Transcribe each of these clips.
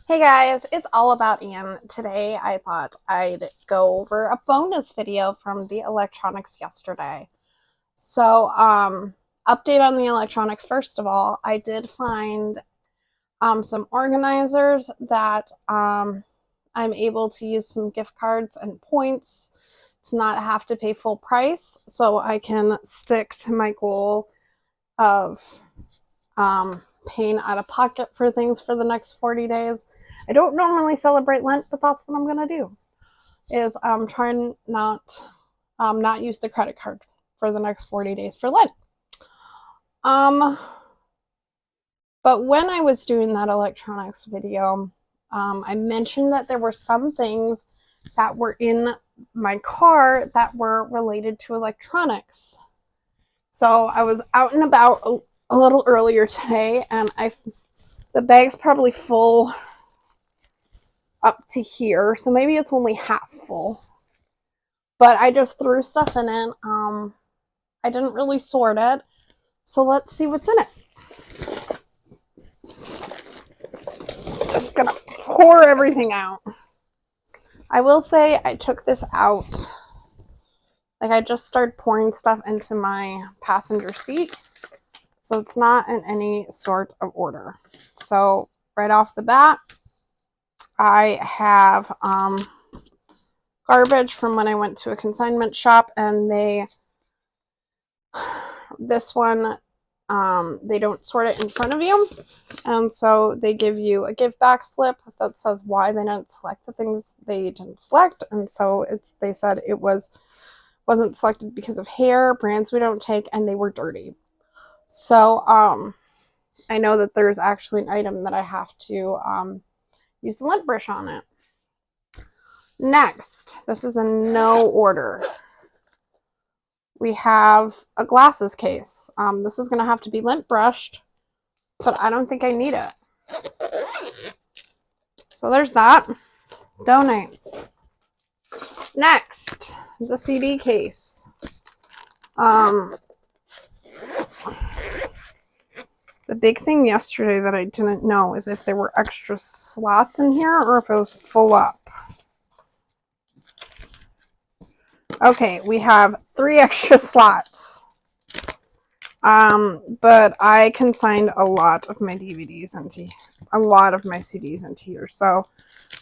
Hey guys, it's all about Ian. Today I thought I'd go over a bonus video from the electronics yesterday. So, update on the electronics. First of all, I did find some organizers that I'm able to use some gift cards and points to not have to pay full price, so I can stick to my goal of paying out of pocket for things for the next 40 days. I don't normally celebrate Lent, but that's what I'm gonna do. Is trying not use the credit card for the next 40 days for Lent. Um, but when I was doing that electronics video, I mentioned that there were some things that were in my car that were related to electronics. So I was out and about a little earlier today, and the bag's probably full up to here, so maybe it's only half full. But I just threw stuff in it. I didn't really sort it, so let's see what's in it. Just gonna pour everything out. I will say I took this out. Like, I just started pouring stuff into my passenger seat, so it's not in any sort of order. So right off the bat, I have garbage from when I went to a consignment shop, and this one, they don't sort it in front of you, and so they give you a give back slip that says why they didn't select the things they didn't select. And so they said it wasn't selected because of hair, brands we don't take, and they were dirty. So I know that there's actually an item that I have to use the lint brush on it. Next, this is in no order. We have a glasses case. This is going to have to be lint brushed, but I don't think I need it. So there's that. Donate. Next, the CD case. The big thing yesterday that I didn't know is if there were extra slots in here or if it was full up. Okay, we have 3 extra slots. But I consigned a lot of my DVDs into a lot of my CDs into here, so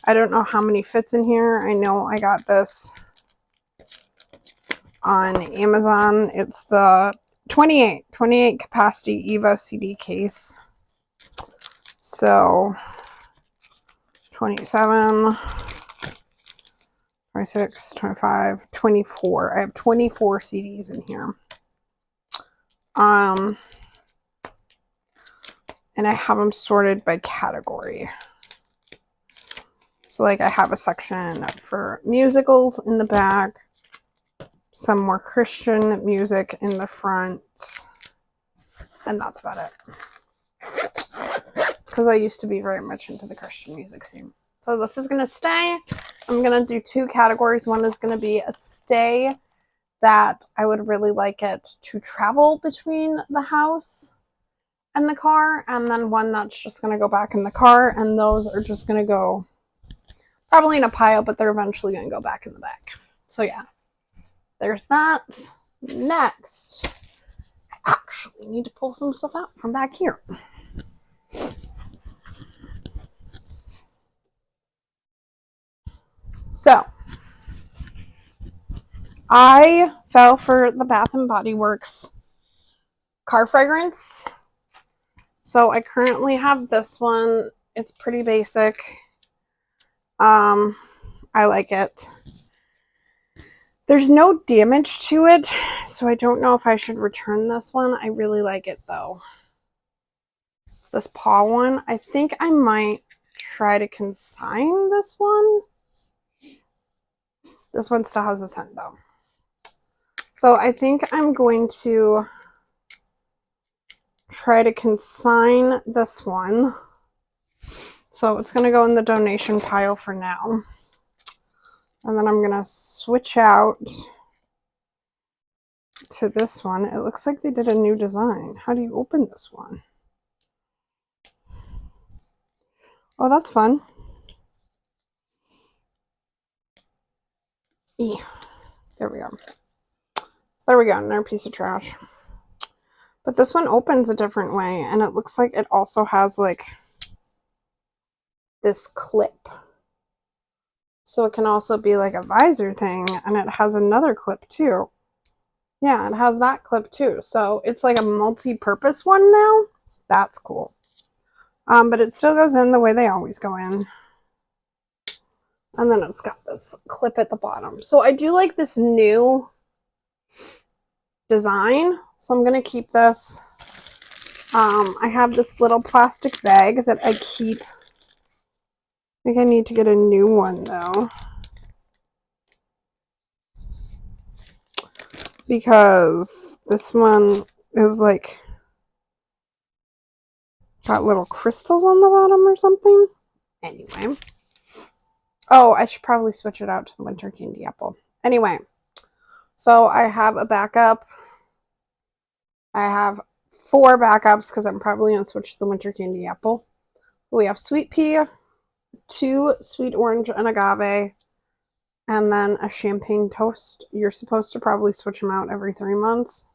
I don't know how many fits in here. I know I got this on Amazon. It's the 28 capacity EVA CD case. So 27, 26, 25, 24. I have 24 CDs in here. And I have them sorted by category. So like I have a section for musicals in the back, some more Christian music in the front, and that's about it. Because I used to be very much into the Christian music scene. So this is going to stay. I'm going to do 2 categories. One is going to be a stay that I would really like it to travel between the house and the car, and then one that's just going to go back in the car, and those are just going to go probably in a pile, but they're eventually going to go back in the back. So yeah, there's that. Next, I actually need to pull some stuff out from back here. So I fell for the Bath and Body Works car fragrance. So I currently have this one. It's pretty basic. I like it. There's no damage to it, so I don't know if I should return this one. I really like it though. It's this paw one. I think I might try to consign this one. This one still has a scent though. So I think I'm going to try to consign this one. So it's going to go in the donation pile for now. And then I'm going to switch out to this one. It looks like they did a new design. How do you open this one? Oh, that's fun. There we go. There we go, another piece of trash. But this one opens a different way, and it looks like it also has like this clip. So it can also be like a visor thing, and it has another clip too. Yeah, it has that clip too. So it's like a multi-purpose one now. That's cool. But it still goes in the way they always go in. And then it's got this clip at the bottom. So I do like this new design. So I'm going to keep this. I have this little plastic bag that I keep. I think I need to get a new one though. Because this one is like got little crystals on the bottom or something. Anyway. Oh, I should probably switch it out to the winter candy apple. Anyway, so I have a backup. I have 4 backups because I'm probably going to switch to the winter candy apple. We have sweet pea, 2 sweet orange and agave, and then a champagne toast. You're supposed to probably switch them out every 3 months.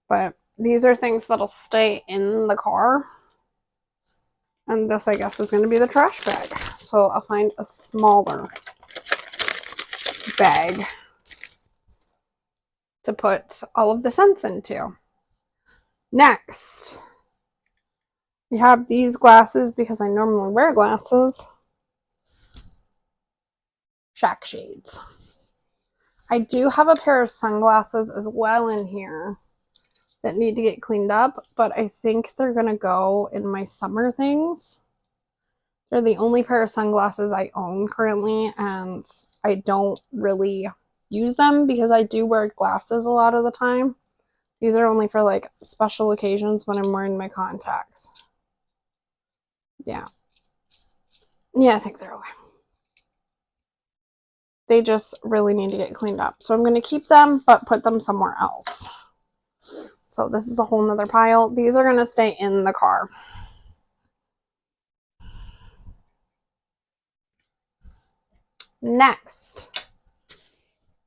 But these are things that'll stay in the car. And this, I guess, is going to be the trash bag. So I'll find a smaller bag to put all of the scents into. Next, we have these glasses because I normally wear glasses. Shack shades. I do have a pair of sunglasses as well in here that need to get cleaned up, but I think they're going to go in my summer things. They're the only pair of sunglasses I own currently, and I don't really use them because I do wear glasses a lot of the time. These are only for like special occasions when I'm wearing my contacts. Yeah. Yeah, I think they're okay. They just really need to get cleaned up. So I'm going to keep them, but put them somewhere else. So this is a whole nother pile. These are going to stay in the car. Next,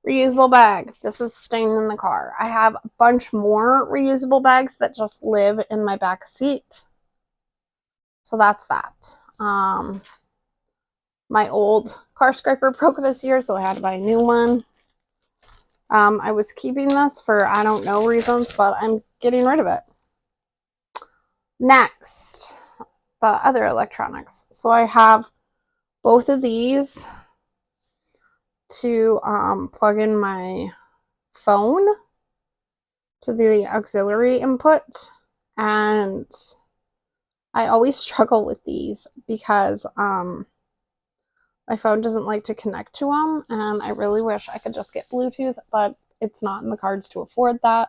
reusable bag. This is staying in the car. I have a bunch more reusable bags that just live in my back seat. So that's that. My old car scraper broke this year, so I had to buy a new one. I was keeping this for, I don't know reasons, but I'm getting rid of it. Next, the other electronics. So I have both of these to plug in my phone to the auxiliary input, and I always struggle with these because my phone doesn't like to connect to them, and I really wish I could just get Bluetooth, but it's not in the cards to afford that.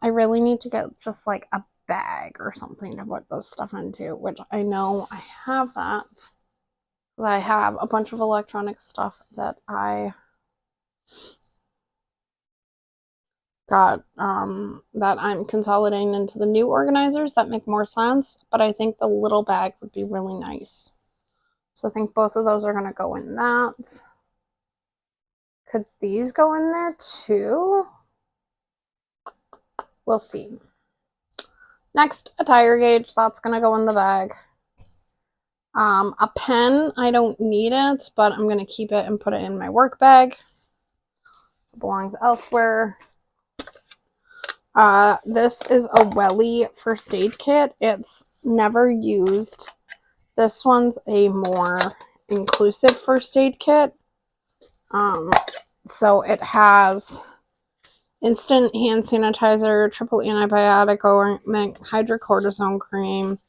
I really need to get just like a bag or something to put this stuff into, which I know I have that. I have a bunch of electronic stuff that I got that I'm consolidating into the new organizers that make more sense, but I think the little bag would be really nice. So I think both of those are going to go in that. Could these go in there too? We'll see. Next, a tire gauge. That's going to go in the bag. A pen, I don't need it, but I'm going to keep it and put it in my work bag. It belongs elsewhere. This is a Welly first aid kit. It's never used. This one's a more inclusive first aid kit. So it has instant hand sanitizer, triple antibiotic ointment, hydrocortisone cream,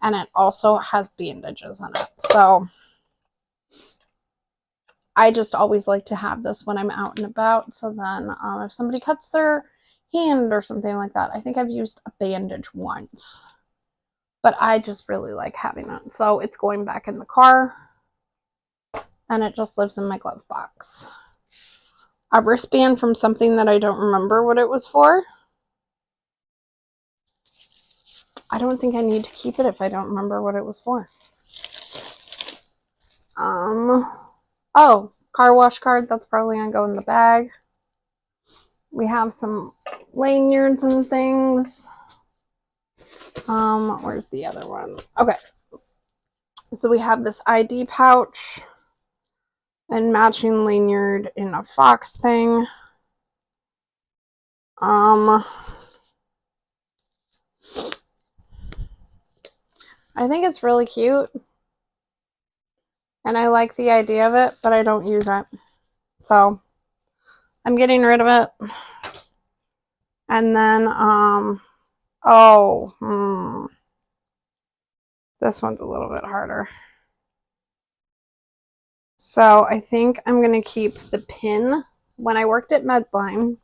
and it also has bandages in it. So I just always like to have this when I'm out and about. So then if somebody cuts their hand or something like that, I think I've used a bandage once. But I just really like having it. So it's going back in the car. And it just lives in my glove box. A wristband from something that I don't remember what it was for. I don't think I need to keep it if I don't remember what it was for. Oh, car wash card. That's probably going to go in the bag. We have some lanyards and things. Where's the other one? Okay. So we have this ID pouch and matching lanyard in a fox thing. I think it's really cute. And I like the idea of it, but I don't use it. So I'm getting rid of it. And then, this one's a little bit harder. So I think I'm going to keep the pin. When I worked at Medline,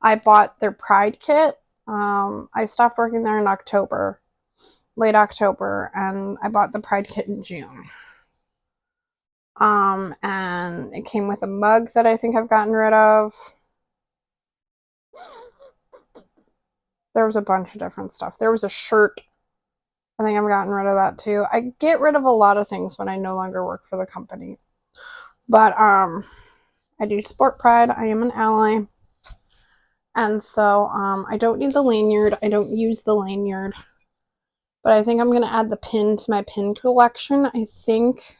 I bought their Pride kit. I stopped working there in October, late October, and I bought the Pride kit in June. And it came with a mug that I think I've gotten rid of. There was a bunch of different stuff. There was a shirt. I think I've gotten rid of that too. I get rid of a lot of things when I no longer work for the company. But I do support Pride. I am an ally. And so I don't need the lanyard. I don't use the lanyard. But I think I'm going to add the pin to my pin collection. I think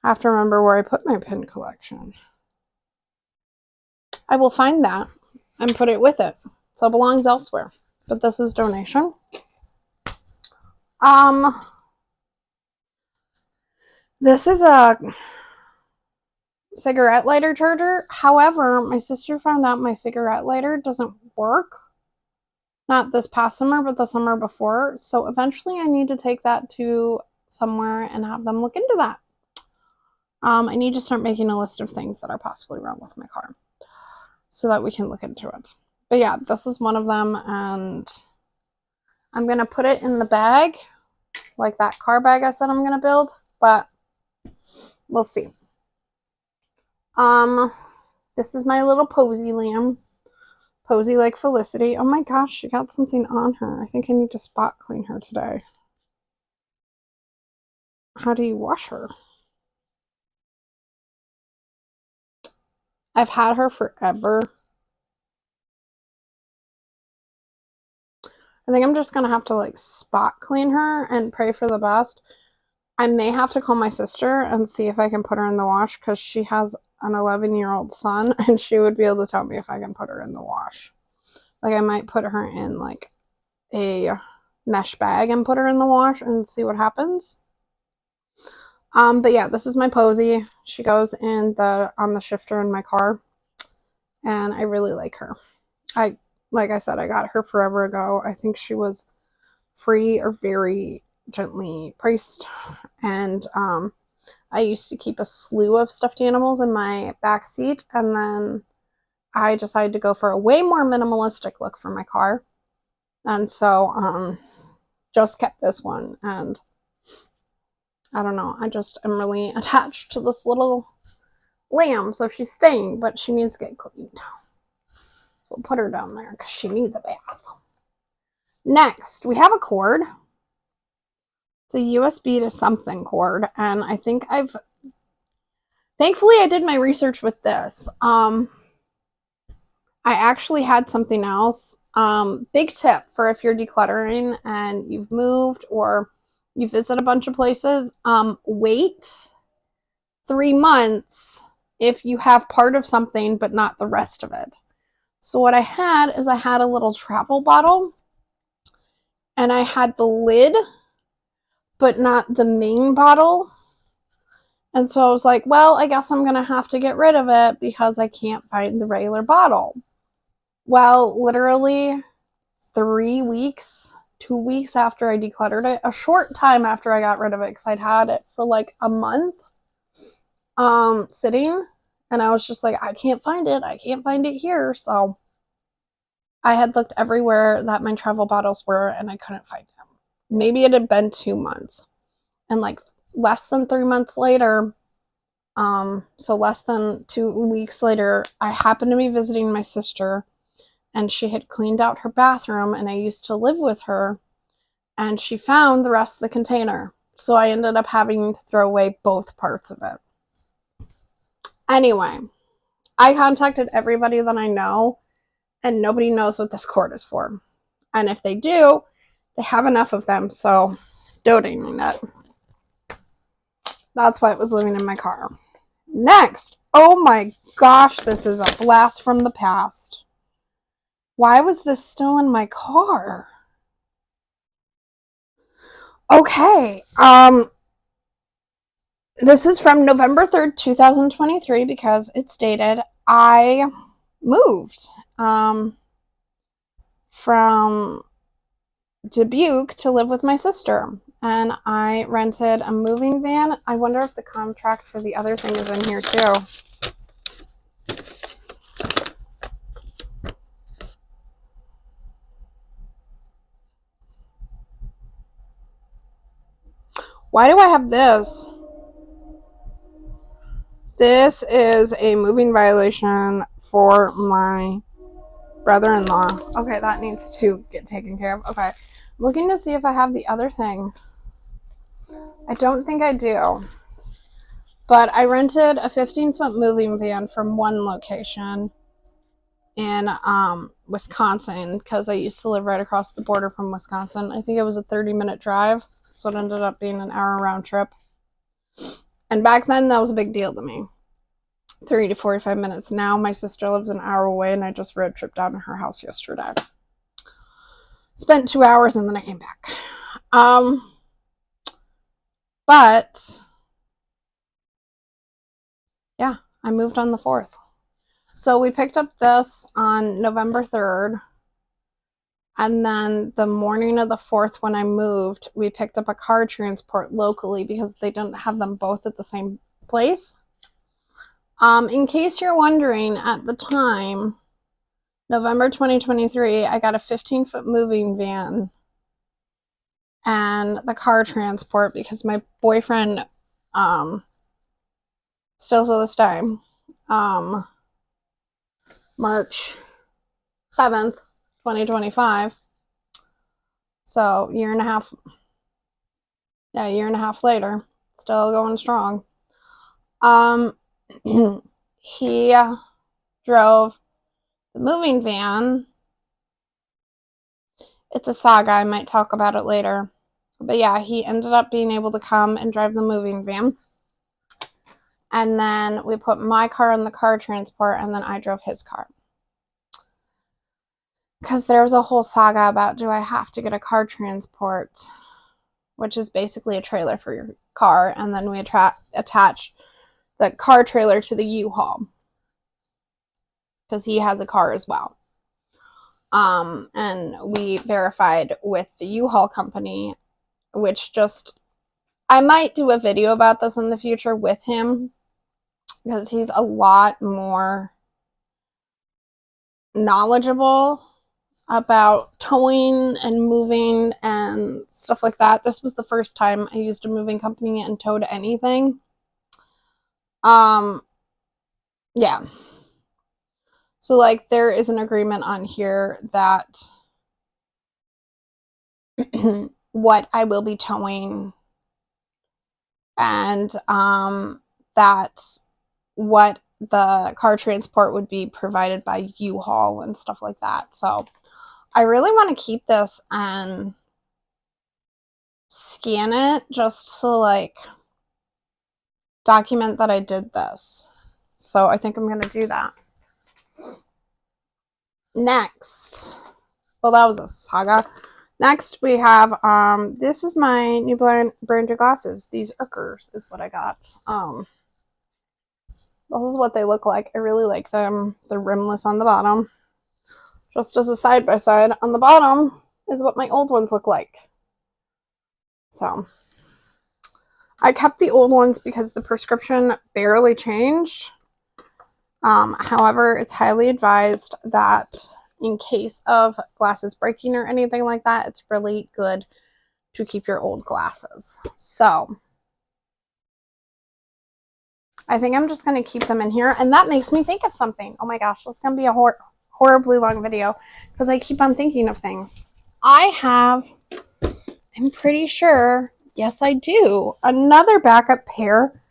I have to remember where I put my pin collection. I will find that and put it with it. So it belongs elsewhere. But this is donation. This is a cigarette lighter charger. However, my sister found out my cigarette lighter doesn't work. Not this past summer, but the summer before. So eventually I need to take that to somewhere and have them look into that. I need to start making a list of things that are possibly wrong with my car so that we can look into it. But yeah, this is one of them, and I'm going to put it in the bag, like that car bag I said I'm going to build, but we'll see. This is my little Posy lamb. Posy like Felicity. Oh my gosh, she got something on her. I think I need to spot clean her today. How do you wash her? I've had her forever. I think I'm just going to have to like spot clean her and pray for the best. I may have to call my sister and see if I can put her in the wash because she has an 11-year-old son and she would be able to tell me if I can put her in the wash. Like I might put her in like a mesh bag and put her in the wash and see what happens. But yeah, this is my Posy. She goes in on the shifter in my car, and I really like her. Like I said, I got her forever ago. I think she was free or very gently priced, and I used to keep a slew of stuffed animals in my back seat, and then I decided to go for a way more minimalistic look for my car, and so just kept this one, and I don't know, I just am really attached to this little lamb, so she's staying, but she needs to get cleaned. We'll put her down there because she needs a bath. Next, we have a cord. It's a USB to something cord, and I think thankfully I did my research with this. I actually had something else. Big tip for if you're decluttering and you've moved or you visit a bunch of places, wait 3 months if you have part of something but not the rest of it. So what I had is I had a little travel bottle and I had the lid but not the main bottle. And so I was like, well, I guess I'm going to have to get rid of it because I can't find the regular bottle. Well, literally 3 weeks, 2 weeks after I decluttered it, a short time after I got rid of it because I'd had it for like a month sitting, and I was just like, I can't find it. I can't find it here. So I had looked everywhere that my travel bottles were, and I couldn't find them. Maybe it had been 2 months. And like less than 3 months later, so less than 2 weeks later, I happened to be visiting my sister, and she had cleaned out her bathroom, and I used to live with her, and she found the rest of the container. So I ended up having to throw away both parts of it. Anyway, I contacted everybody that I know, and nobody knows what this cord is for. And if they do, they have enough of them, so donating it. That's why it was living in my car. Next, oh my gosh, this is a blast from the past. Why was this still in my car? Okay, this is from November 3rd, 2023, because it's dated. I moved from Dubuque to live with my sister, and I rented a moving van. I wonder if the contract for the other thing is in here too. Why do I have this? This is a moving violation for my brother-in-law. Okay, that needs to get taken care of. Okay, looking to see if I have the other thing. I don't think I do. But I rented a 15-foot moving van from one location in Wisconsin, because I used to live right across the border from Wisconsin. I think it was a 30-minute drive, so it ended up being an hour round trip. And back then, that was a big deal to me. 30 to 45 minutes. Now my sister lives an hour away, and I just road tripped down to her house yesterday. Spent 2 hours, and then I came back. But yeah, I moved on the 4th. So we picked up this on November 3rd. And then the morning of the 4th, when I moved, we picked up a car transport locally because they didn't have them both at the same place. In case you're wondering, at the time, November 2023, I got a 15-foot moving van and the car transport because my boyfriend, still to this day, March 7th, 2025, so year and a half later, still going strong. He drove the moving van. It's a saga. I might talk about it later. But yeah, he ended up being able to come and drive the moving van. And then we put my car in the car transport, and then I drove his car. Because there was a whole saga about, do I have to get a car transport, which is basically a trailer for your car, and then we attach the car trailer to the U-Haul, because he has a car as well. And we verified with the U-Haul company, which I might do a video about this in the future with him, because he's a lot more knowledgeable about towing and moving and stuff like that. This was the first time I used a moving company and towed anything. Yeah. So, like, there is an agreement on here that what I will be towing, and that what the car transport would be provided by U-Haul and stuff like that. So I really want to keep this and scan it just to, like, document that I did this. So I think I'm going to do that. Next, well, that was a saga. Next, we have, this is my new brand of glasses. These Urkers is what I got. This is what they look like. I really like them. They're rimless on the bottom. Just as a side-by-side, on the bottom is what my old ones look like. So I kept the old ones because the prescription barely changed. However, it's highly advised that in case of glasses breaking or anything like that, it's really good to keep your old glasses. So I think I'm just going to keep them in here. And that makes me think of something. Oh my gosh, this is going to be a horribly long video because I keep on thinking of things. I'm pretty sure Yes, I do. Another backup pair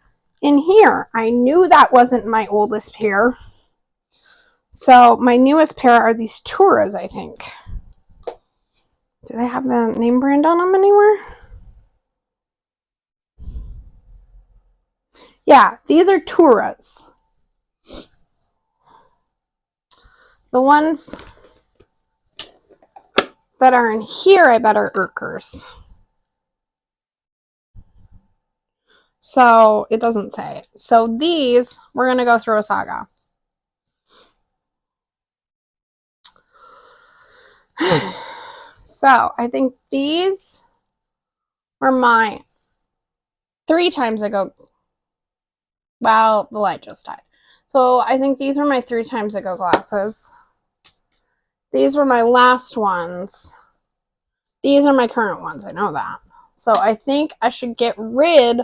in here. I knew that wasn't my oldest pair. So my newest pair are these Turas, I think. Do they have the name brand on them anywhere? Yeah, these are Turas. The ones that are in here, I bet, are Urkers. So it doesn't say. So these, we're going to go through a saga. So I think these were my 3 times ago. Well, the light just died. So I think these were my 3 times ago glasses. These were my last ones. These are my current ones. I know that. So I think I should get rid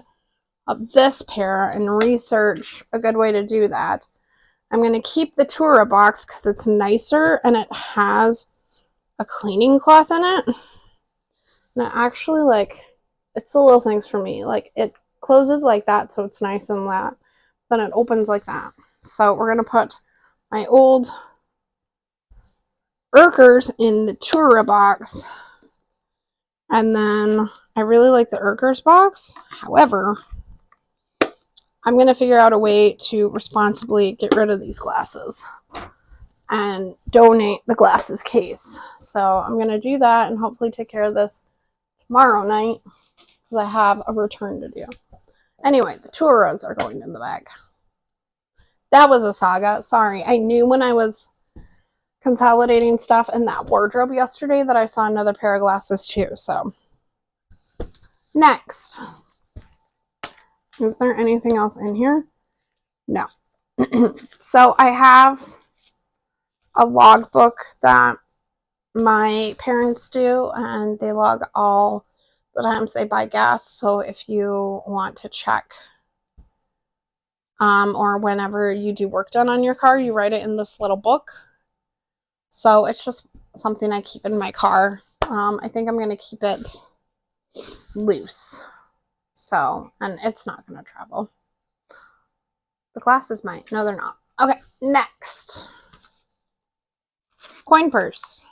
of this pair and research a good way to do that. I'm going to keep the Tura box because it's nicer and it has a cleaning cloth in it. And it actually, like, it's the little things for me. Like, it closes like that, so it's nice and that. Then it opens like that. So we're going to put my old Urkers in the Tura box. And then I really like the Urkers box. However, I'm going to figure out a way to responsibly get rid of these glasses and donate the glasses case. So I'm going to do that and hopefully take care of this tomorrow night because I have a return to do. Anyway, the Turas are going in the bag. That was a saga. Sorry, I knew when I was consolidating stuff in that wardrobe yesterday that I saw another pair of glasses too. So next, is there anything else in here? No. So I have a logbook that my parents do, and they log all the times they buy gas. So if you want to check or whenever you do work done on your car, you write it in this little book. So it's just something I keep in my car. I think I'm going to keep it loose. So, and it's not going to travel. The glasses might. No, they're not. Okay, next. Coin purse.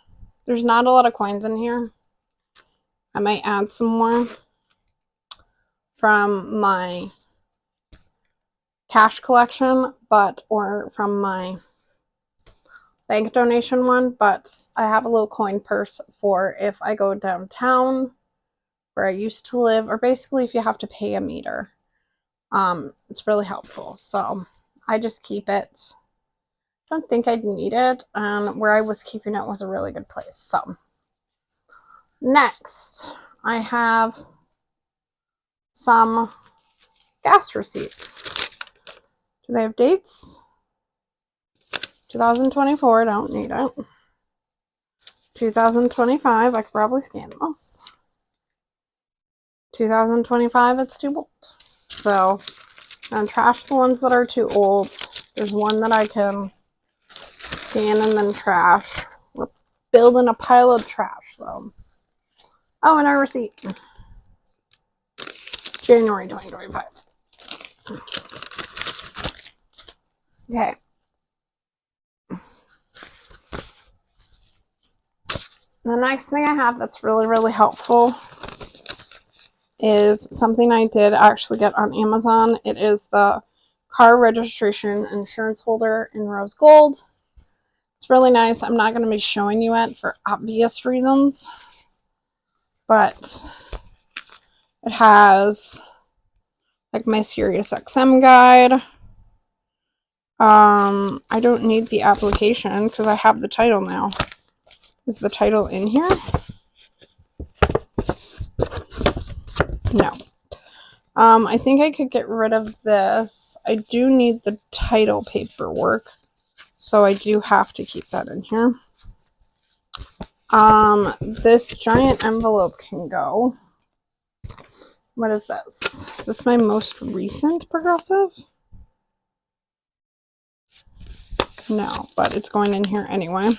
There's not a lot of coins in here. I might add some more from my cash collection, or from my bank donation one, but I have a little coin purse for if I go downtown where I used to live, or basically if you have to pay a meter. It's really helpful. So I just keep it. I don't think I'd need it, and where I was keeping it was a really good place. So next, I have some gas receipts. Do they have dates? 2024, don't need it. 2025, I could probably scan this. 2025, it's too old. So I'm going to trash the ones that are too old. There's one that I can scan and then trash. We're building a pile of trash, though. Oh, and our receipt. January 2025. Okay. The next thing I have that's really, really helpful is something I did actually get on Amazon. It is the car registration insurance holder in rose gold. It's really nice. I'm not going to be showing you it for obvious reasons, but it has like my Sirius XM guide. I don't need the application because I have the title now. Is the title in here? No. I think I could get rid of this. I do need the title paperwork, so I do have to keep that in here. This giant envelope can go. What is this? Is this my most recent Progressive? No, but it's going in here anyway.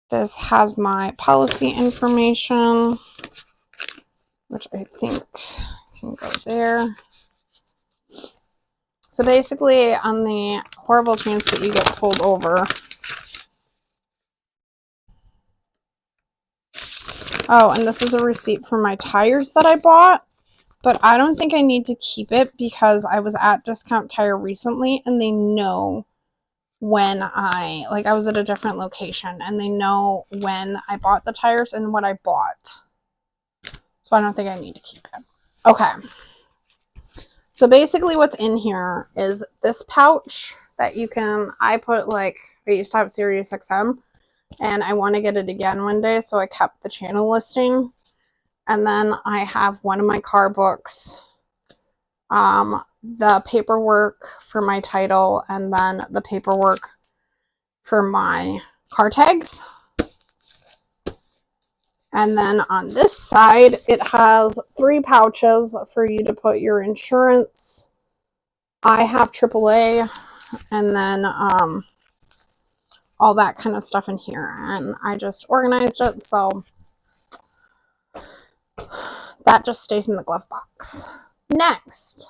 This has my policy information, which I think can go there. So basically, on the horrible chance that you get pulled over. Oh, and this is a receipt for my tires that I bought, but I don't think I need to keep it because I was at Discount Tire recently and they know when I was at a different location and they know when I bought the tires and what I bought. So I don't think I need to keep it. Okay. So basically what's in here is this pouch that I used to have Sirius XM and I want to get it again one day, so I kept the channel listing. And then I have one of my car books, the paperwork for my title, and then the paperwork for my car tags. And then on this side, it has 3 pouches for you to put your insurance. I have AAA, and then all that kind of stuff in here. And I just organized it, so that just stays in the glove box. Next.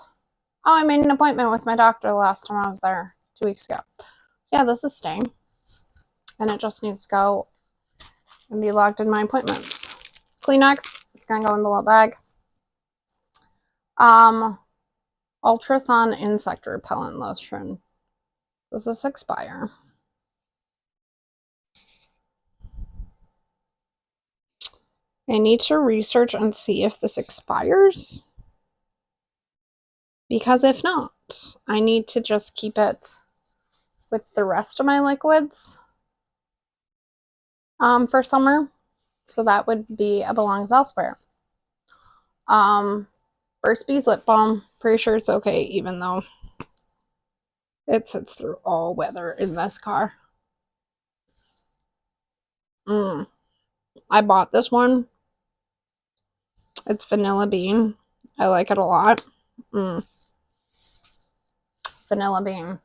Oh, I made an appointment with my doctor the last time I was there 2 weeks ago. Yeah, this is staying. And it just needs to go and be logged in my appointments. Kleenex, it's going to go in the little bag. Ultrathon insect repellent lotion. Does this expire? I need to research and see if this expires. Because if not, I need to just keep it with the rest of my liquids for summer. So that would be a belongs elsewhere. Burt's Bees lip balm. Pretty sure it's okay, even though it sits through all weather in this car. I bought this one. It's vanilla bean. I like it a lot. Vanilla bean.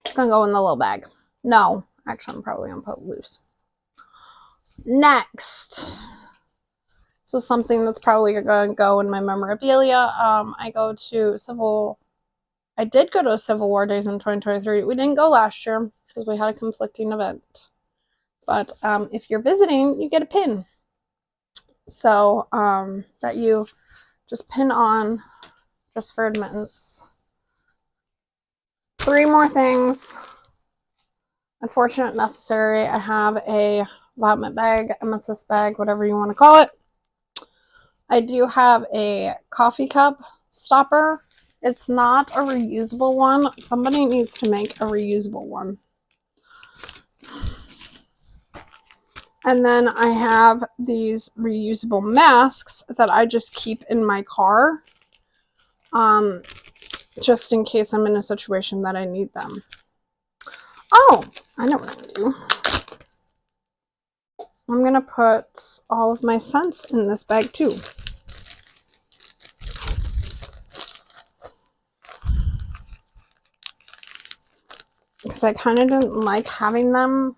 It's gonna go in the little bag. No, actually, I'm probably gonna put it loose. Next. This is something that's probably gonna go in my memorabilia. I did go to Civil War Days in 2023. We didn't go last year because we had a conflicting event. But if you're visiting, you get a pin. So that you just pin on just for admittance. 3 more things. Unfortunate, necessary. I have a vomit bag, MSS bag, whatever you want to call it. I do have a coffee cup stopper. It's not a reusable one. Somebody needs to make a reusable one. And then I have these reusable masks that I just keep in my car. Just in case I'm in a situation that I need them. Oh, I know what I'm going to do. I'm going to put all of my scents in this bag too. Because I kind of didn't like having them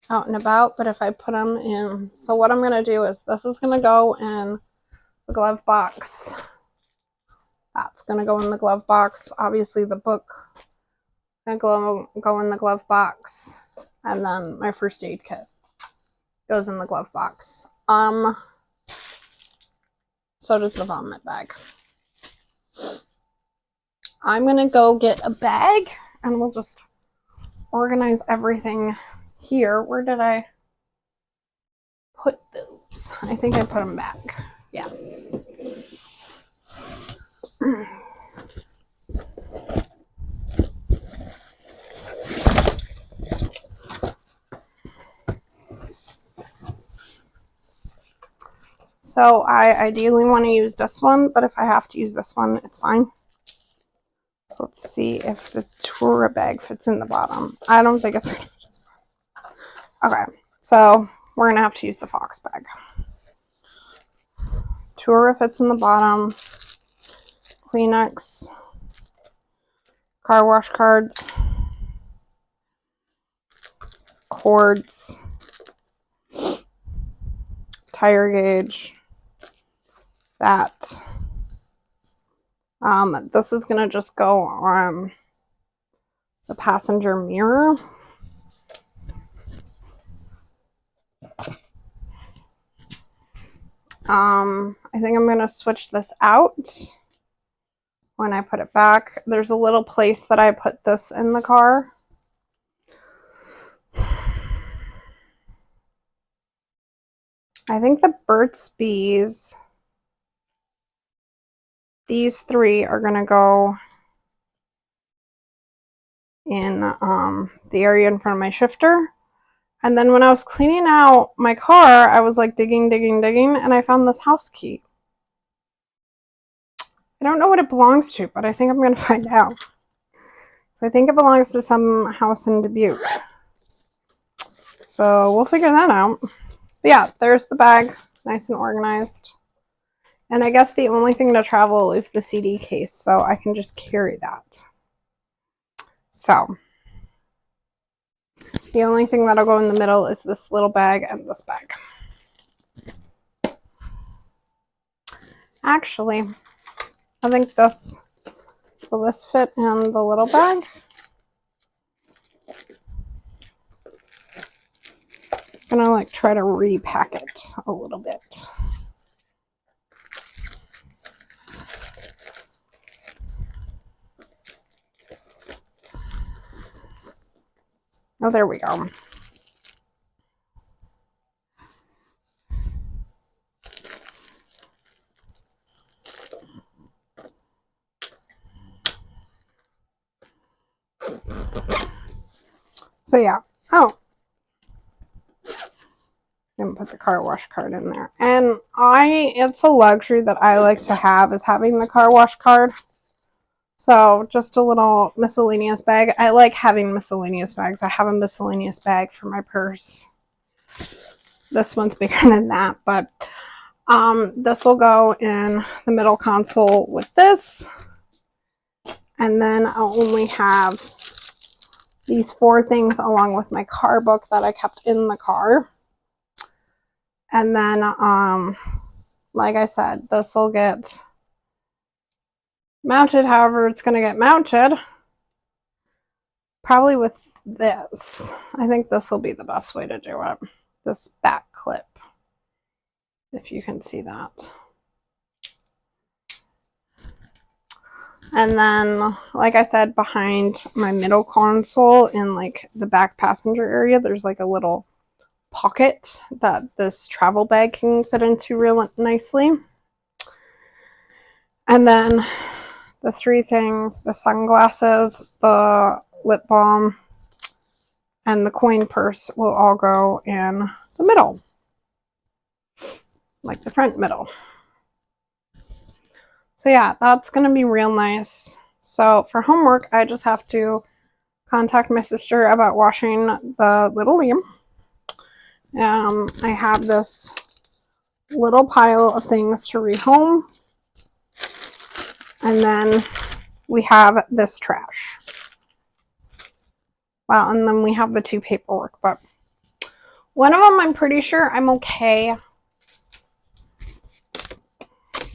out and about, but if I put them in... So what I'm going to do is this is going to go in the glove box. That's going to go in the glove box. Obviously the book is going to go in the glove box. And then my first aid kit goes in the glove box. So does the vomit bag. I'm going to go get a bag and we'll just organize everything here. Where did I put those? I think I put them back. Yes. So I ideally want to use this one, but if I have to use this one, it's fine. So let's see if the Tura bag fits in the bottom. I don't think it's going to fit. Okay, so we're going to have to use the Fox bag. Tura fits in the bottom. Kleenex, car wash cards, cords, tire gauge, that. This is going to just go on the passenger mirror. I think I'm going to switch this out when I put it back. There's a little place that I put this in the car. I think the Burt's Bees, these three are going to go in the area in front of my shifter. And then when I was cleaning out my car, I was like digging, and I found this house key. I don't know what it belongs to, but I think I'm going to find out. So I think it belongs to some house in Dubuque. So we'll figure that out. But yeah, there's the bag, nice and organized. And I guess the only thing to travel is the CD case, so I can just carry that. So the only thing that'll go in the middle is this little bag and this bag. Actually, I think will this fit in the little bag? I'm gonna like try to repack it a little bit. Oh, there we go. So yeah. Oh, and put the car wash card in there. And it's a luxury that I like to have, is having the car wash card. So just a little miscellaneous bag. I like having miscellaneous bags. I have a miscellaneous bag for my purse. This one's bigger than that, but this will go in the middle console with this. And then I'll only have these 4 things along with my car book that I kept in the car. And then, like I said, this will get mounted however it's going to get mounted. Probably with this. I think this will be the best way to do it. This back clip, if you can see that. And then, like I said, behind my middle console in like the back passenger area, there's like a little pocket that this travel bag can fit into real nicely. And then the 3 things, the sunglasses, the lip balm, and the coin purse will all go in the middle, like the front middle. So yeah, that's going to be real nice. So for homework, I just have to contact my sister about washing the little Liam. I have this little pile of things to rehome. And then we have this trash. Well, and then we have the 2 paperwork, but one of them I'm pretty sure I'm okay.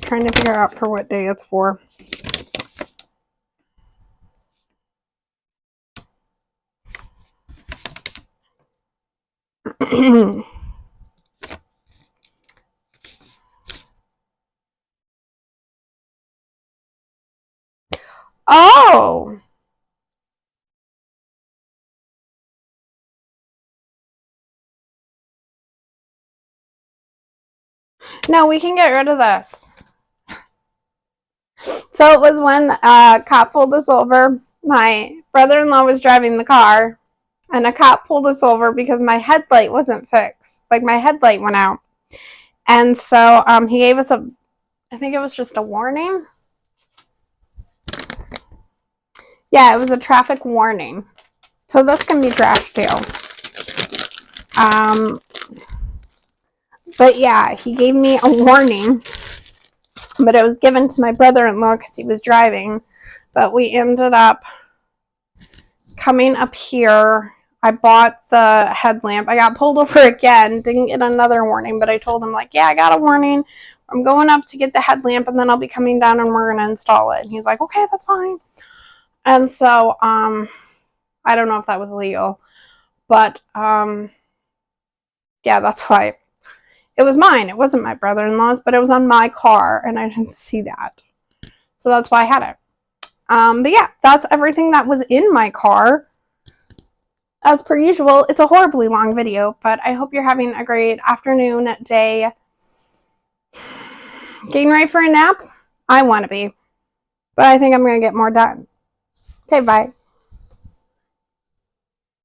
Trying to figure out for what day it's for. Oh! No, we can get rid of this. So it was when a cop pulled us over. My brother-in-law was driving the car, and a cop pulled us over because my headlight wasn't fixed. Like, my headlight went out. And so he gave us I think it was just a warning. Yeah, it was a traffic warning. So this can be trash too. But yeah, he gave me a warning. But it was given to my brother-in-law because he was driving. But we ended up coming up here, I bought the headlamp. I got pulled over again, didn't get another warning, but I told him, like, yeah, I got a warning. I'm going up to get the headlamp, and then I'll be coming down and we're going to install it. And he's like, okay, that's fine. And so, I don't know if that was legal, but, yeah, that's why. It was mine. It wasn't my brother-in-law's, but it was on my car, and I didn't see that. So that's why I had it. But yeah, that's everything that was in my car. As per usual, it's a horribly long video, but I hope you're having a great afternoon, day. Getting ready for a nap? I want to be. But I think I'm going to get more done. Okay, bye.